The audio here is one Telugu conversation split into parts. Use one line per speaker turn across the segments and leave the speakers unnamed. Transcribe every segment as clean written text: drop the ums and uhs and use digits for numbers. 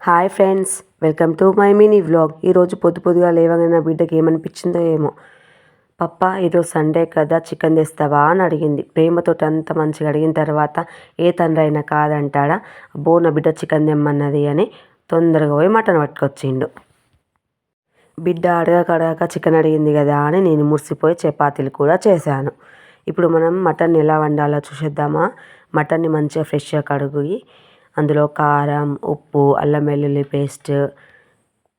Hi friends, welcome to my mini vlog. ఈరోజు పొద్దుగా లేవగానే నా బిడ్డకి ఏమనిపించిందో ఏమో, పప్పా ఈరోజు సండే కదా చికెన్ తెస్తావా అని అడిగింది. ప్రేమతో అంత మంచిగా అడిగిన తర్వాత ఏ తండ్రి అయినా కాదంటాడా? అబ్బో నా బిడ్డ చికెన్ తెమ్మన్నది అని తొందరగా పోయి మటన్ పట్టుకొచ్చిండు. బిడ్డ అడగక చికెన్ అడిగింది కదా అని నేను మురిసిపోయి చపాతీలు కూడా చేశాను. ఇప్పుడు మనం మటన్ ఎలా వండాలో చూసేద్దామా. మటన్ని మంచిగా ఫ్రెష్గా కడుగి అందులో కారం, ఉప్పు, అల్లం వెల్లుల్లి పేస్ట్,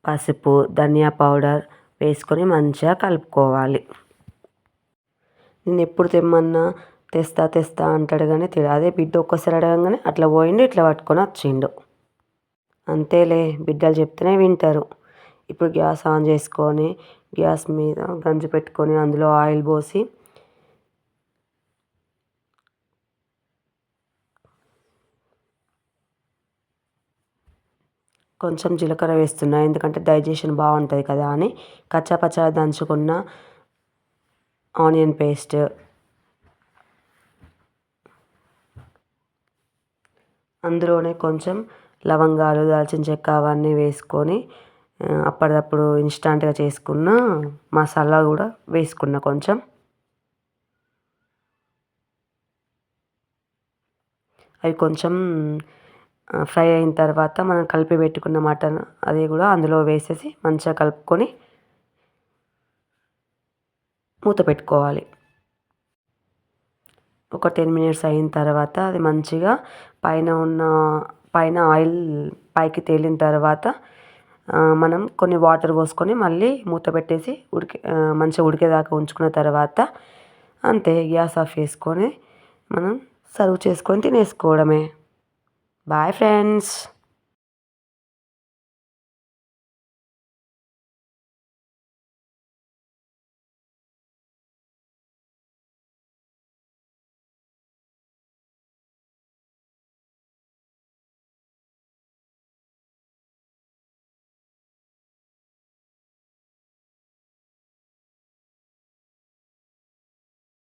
పసుపు, ధనియా పౌడర్ వేసుకొని మంచిగా కలుపుకోవాలి. నేను ఎప్పుడు తెమ్మన్నా తెస్తా అంటాడు కానీ అదే బిడ్డ ఒక్కసారి అడగంగానే అట్లా పోయిండు, ఇట్లా పట్టుకొని వచ్చిండు. అంతేలే, బిడ్డలు చెప్తేనే వింటారు. ఇప్పుడు గ్యాస్ ఆన్ చేసుకొని గ్యాస్ మీద గంజు పెట్టుకొని అందులో ఆయిల్ పోసి కొంచెం జీలకర్ర వేస్తున్నా, ఎందుకంటే డైజెషన్ బాగుంటుంది కదా అని. కచ్చాపచ్చా దంచుకున్న ఆనియన్ పేస్ట్, అందులోనే కొంచెం లవంగాలు, దాల్చిన చెక్క అవన్నీ వేసుకొని అప్పటిదప్పుడు ఇన్స్టాంట్గా చేసుకున్న మసాలా కూడా వేసుకున్న కొంచెం. అవి కొంచెం ఫ్రై అయిన తర్వాత మనం కలిపి పెట్టుకున్న మటన్ అది కూడా అందులో వేసేసి మంచిగా కలుపుకొని మూత పెట్టుకోవాలి. ఒక 10 మినిట్స్ అయిన తర్వాత అది మంచిగా పైన ఆయిల్ పైకి తేలిన తర్వాత మనం కొన్ని వాటర్ పోసుకొని మళ్ళీ మూత పెట్టేసి మంచిగా ఉడికేదాకా ఉంచుకున్న తర్వాత అంతే, గ్యాస్ ఆఫ్ చేసుకొని మనం సర్వ్ చేసుకొని తినేసుకోవడమే. Bye friends.